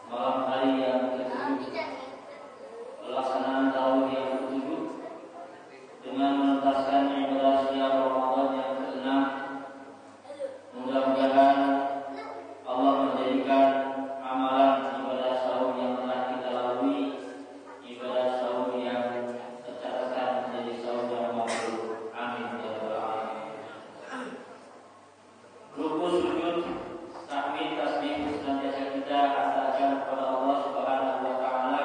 malam hari yang ke-7, pelaksanaan tarawih yang ke-7 dengan menuntaskan ibadah siang Ramadan yang ke-6. Mudah-mudahan Allah menjadikan amalan ibadah sahur yang telah kita lalui ibadah sahur yang tercatatkan menjadi sahur yang makbul. Amin ya rabbal alamin. Rukun sujud, tahmid, tasbih senantiasa kita katakan kepada Allah Subhanahu wa taala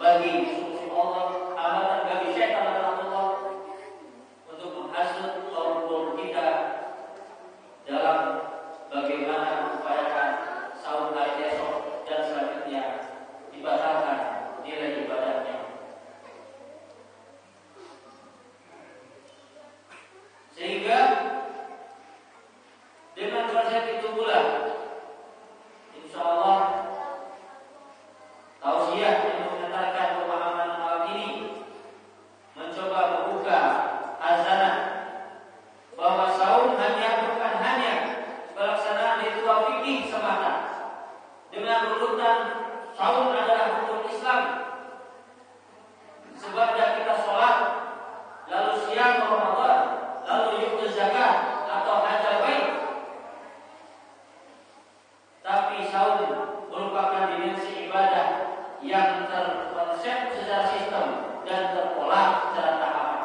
bagi musuh Allah, hambatan bagi syaitan Allah untuk menghasut kaum kita dalam bagaimana upayakan saum hari esok dan selanjutnya dibatalkan nilai ibadahnya. Sehingga dengan konsep itu pula, insya Allah tausiah yang mengantarkan pemahaman malam ini mencoba membuka hazanah bahwa saum bukan hanya pelaksanaan ritual fikih semata. Dengan urutan saum adalah hukum Islam. Sebab kita sholat, lalu siang Ramadan, lalu yuk zakat atau hajjal bait. Tapi saum merupakan dimensi ibadah yang terkonsep secara sistem dan terolah secara tahapan.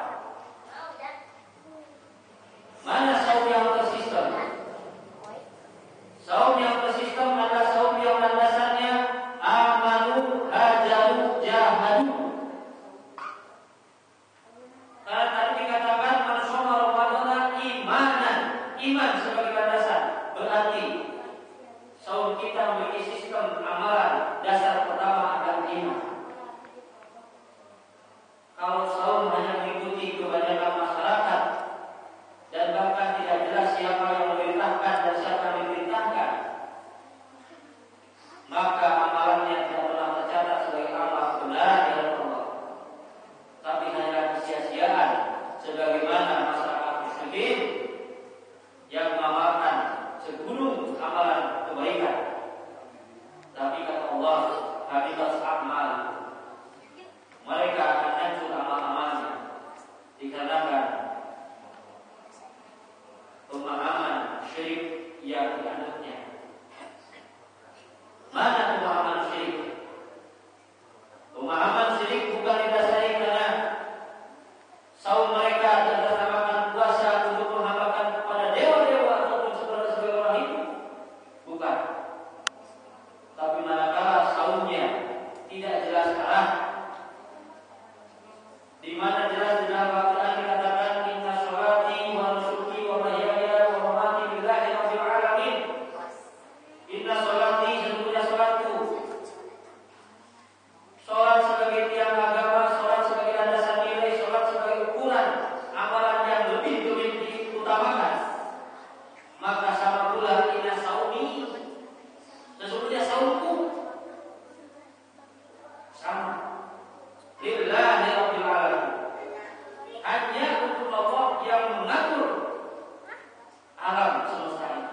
Mana saum yang tersistem? Saum yang tersistem adalah saum yang landasannya amanu hajaru jahadu. Karena tadi dikatakan man shoma Ramadan imanan, iman sebagai landasan. Berarti saum kita memiliki sistem amalan. Dasar pertama adalah iman. Kalau saum hanya mengikuti kebanyakan masyarakat dan bahkan tidak jelas siapa yang memerintahkan dan siapa yang diperintahkan, maka amalannya tidak pernah tercatat sebagai amal benar di hadapan Allah, tapi hanya kesia-siaan sebagaimana masyarakat muslimin yang mengamalkan segunung amalan kebaikan. Tapi kata Allah, habitat amal, mereka akan hancur amal-amalnya dikarenakan pemahaman syirik yang dianutnya. Mana pemahaman syirik? Pemahaman syirik bukan didasari karena saum mereka berdasarkan puasa untuk menghambakan kepada dewa-dewa ataupun sebagai orang itu, bukan. Tapi manakala saumnya tidak jelas arah, di mana jelas di dalam Al-Quran dikatakan inna sholati wa nusuki wa mahyaya wa mamati lillahi rabbil alamin. Inna sholati, sesungguhnya sholatku. Sholat sebagai tiang agama, sholat sebagai landasan nilai, sholat sebagai ukuran amalan yang lebih diutamakan. Maka sama pula inna saumi, sesungguhnya saumku sama lillahi rabbil alamin, hanya untuk Allah yang mengatur alam semesta ini.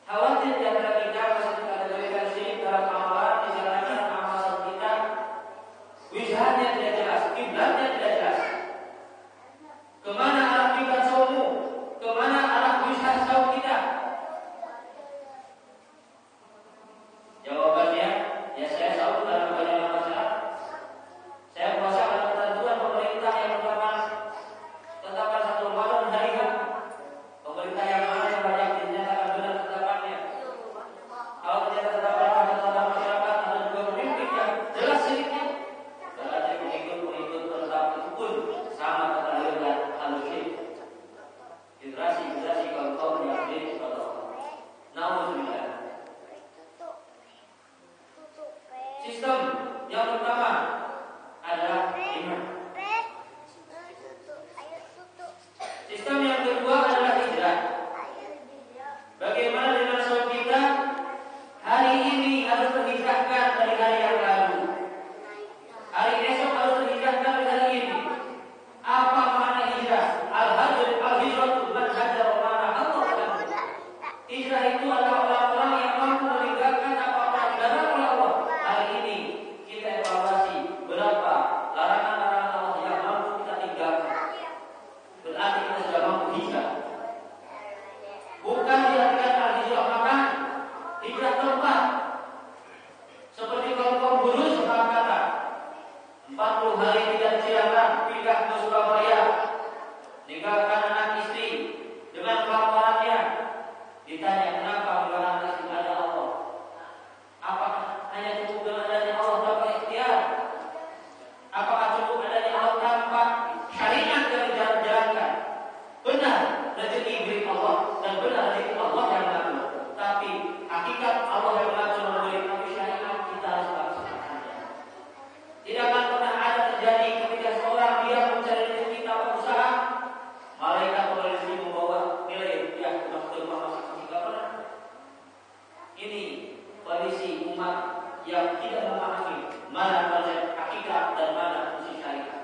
Khawatir di antara kita masih ada berikan syirik dalam amalan, dikarenakan amalan kita wijahnya tidak jelas, kiblatnya tidak jelas. Kemana arah kiblat saummu? Kemana arah wijah saum kita? Jawabannya, ya saya saum dalam keadaan masyarakat. Saya puasa dalam ketentuan pemerintah yang tetapkan satu Ramadan hari H. Pemerintah yang mana yang banyak dinyatakan benar tetapkannya. Kalau ternyata tetapkan dalam masyarakat atau juga pemimpin yang jelas syiriknya, berarti pengikut tetap itu pun sama kata aliran al-syirik. Generasi kaum yang syirik kepada Allah. Nauzubillah. Sistem yang pertama adalah iman. Sistem yang kedua adalah hijrah. Bagaimana dengan saum kita? Hari ini harus terhijrahkan dari hari yang lalu. Hari esok harus terhijrahkan dari hari ini. Apa makna hijrah? Al-hijratu man hajara ma Allah. Hijrah itu adalah orang-orang yang mampu meninggalkan apa-apa yang dilarang oleh Allah. Hari ini hakikat Allah yang mengatur memberi, tapi syariat kita harus laksanakannya. Tidak akan pernah ada terjadi ketika seorang dia mencari rezeki tanpa usaha, malaikat memberi rezeki membawa nilai rupiah ke rumah masing-masing. Tidak pernah. Ini kondisi umat yang tidak memahami mana konsep hakikat dan mana fungsi syariat.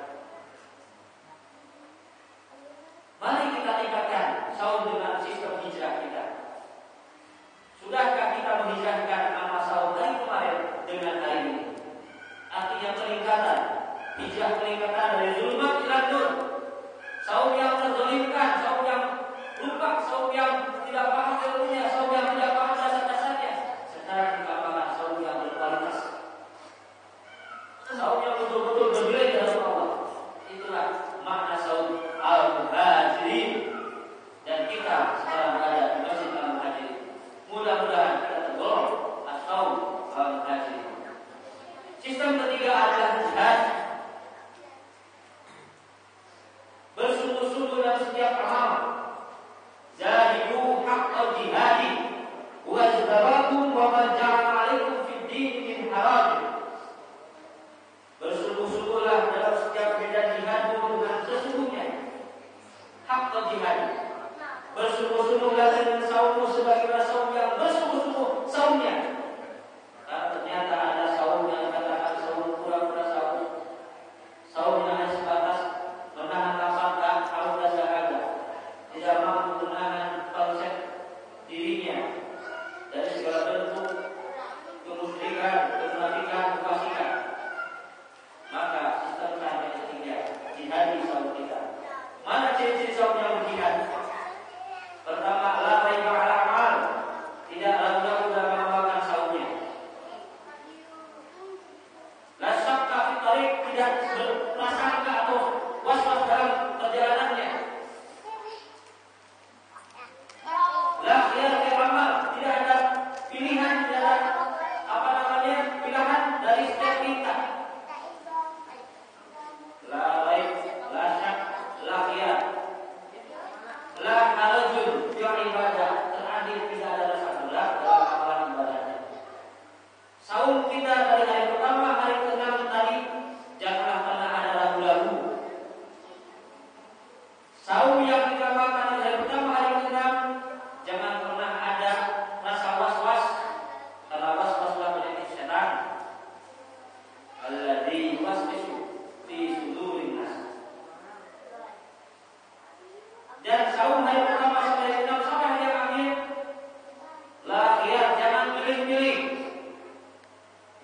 Mari kita tingkatkan saum dengan sistem hijrah kita. Sudahkah kita menghijrahkan amal saum dari kemarin dengan hari ini? Artinya peningkatan, hijrah peningkatan dari zulmat ila nur. Saum yang terzalimkan, saum yang lupa, saum yang tidak paham ilmunya, saum yang tidak paham dasar-dasarnya. Sekarang dikatakan saum yang berkualitas, saum yang betul-betul bernilai dari Allah. Itulah makna saum al-muhajirin. Dan kita sekarang berada di Masjid Al-Muhajirin. Mudah-mudahan kita tergolong as-saum al-muhajirin. Sistem ketiga adalah jihad. Bersungguh-sungguh dalam setiap amal. Jahidu haqqa jihadi wa jtabakum wa ma ja'ala 'alaikum fid din min haraj. Bersungguh-sungguhlah dalam setiap medan jihadmu dengan sesungguhnya. Haqqa jihadi. Bersungguh-sungguhlah dengan saummu sebagaimana saum yang bersungguh-sungguh saumnya. Karena ternyata ada saum yang dikatakan saum pura-pura saum. Saum yang hanya sebatas menahan lapar dan haus dan dahaga, tidak mampu menahan konsep dirinya dari segala bentuk kemusyrikan, kemunafikan, kefasikan. Maka sistem yang ketiga, jihadi saum kita. Mana ciri-ciri saum yang berjihad? Pertama, la raiba 'ala amal, tidak ragu-ragu dalam mengamalkan saumnya. La syakka fi tariq, tidak berprasangka atau was-was dalam perjalanannya. La khiyar fil amal, tidak ada pilihan, tidak ada pilihan dari setiap perintah. La raib, la syak, la khiyar. La harajun fi ibadah, teradil, tidak ada rasa berat dalam amalan ibadahnya. Saum kita dari hari pertama hari ke-6 tadi, janganlah pernah ada ragu-ragu. Saum yang kita makan dari hari pertama hari ke-6, jangan pernah ada rasa was-was, karena was-waslah penyakit setan. Alladzi yuwaswisu fi sudurin nas. Dan saum hari pertama sampai hari ke-6 sampai hari yang akhir, la khiyar, jangan pilih-pilih.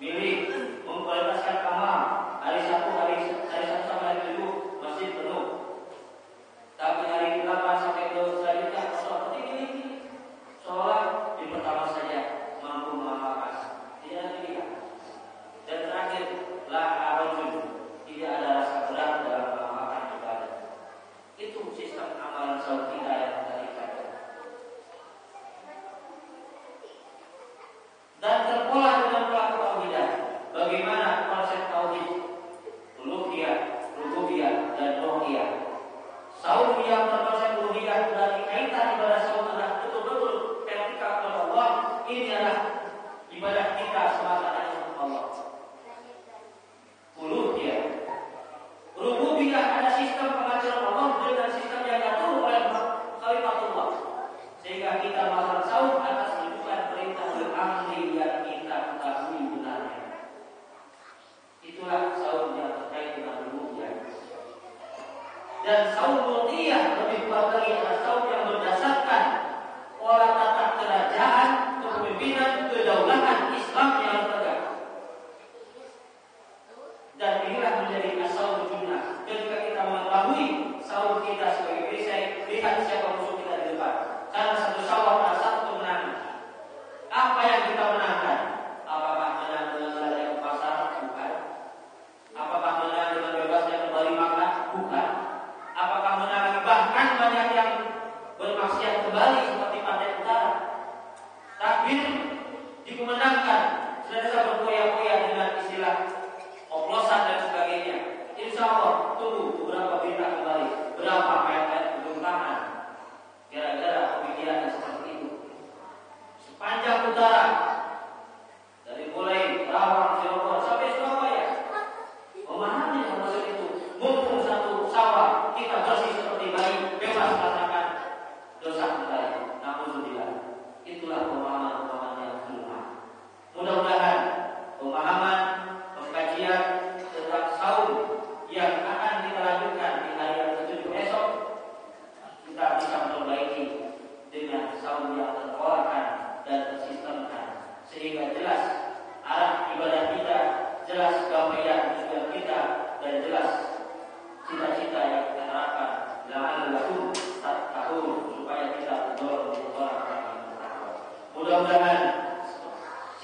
Milih memprioritaskan amal. Hari Sabtu sampai hari Minggu masjid penuh. Tapi hari ke-8 sampai ke selanjutnya kosong. Pilih. Sholat di pertama saja mampu mengamalkan. Tidak ada pilihan. Dan terakhir, la harajun, tidak ada rasa berat dalam mengamalkan ibadah. Itu sistem amalan saum kita yang tadi kata. Dan terpola dengan pelaku tauhidah. Bagaimana konsep tauhid? Uluhiyah, rububiyah, dan ruhiyah. Saum yang berkonsep uluhiyah berarti kaitan ibadah saum adalah betul-betul vertikal kepada Allah. Ini adalah ibadah kita semata-mata untuk Allah. Uluhiyah. Rububiyah ada sistem pengaturan Allah dengan sistem yang diatur oleh khalifatullah. Sehingga kita melakukan saum atas rujukan perintah al-amri yang kita ketahui benarnya. Itulah saum yang terkait dengan rububiyah. Dan saum ruhiyah lebih kuat lagi adalah saum yang berdasarkan pola tata kerajaan, kepemimpinan, kedaulatan Islam yang tegak. Dan inilah menjadi asal sunnah. Ketika kita mengetahui saum kita sebagai perisai, lihat siapa musuh kita di depan. Karena satu saum adalah satu kemenangan. Apa yang kita menangkan? Apakah menang dengan belanja ke pasar? Bukan. Apakah menang dengan bebasnya kembali makan? Bukan. Apakah menang bahkan banyak yang bermaksiat kembali seperti Pantai Utara? Takbir dikumenangkan, senantiasa berpoya-poya dengan istilah oplosan dan sebagainya. Insya Allah tunggu beberapa berita kembali, berapa mayat-mayat bergempakan gara-gara pemikiran seperti itu. Sepanjang utara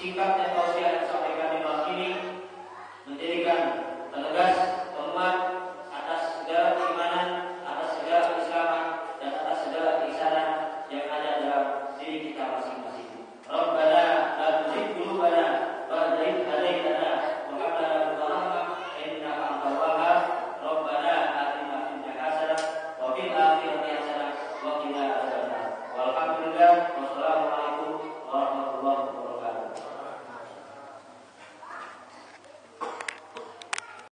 singkat dan tausiah yang disampaikan di malam ini menjadikan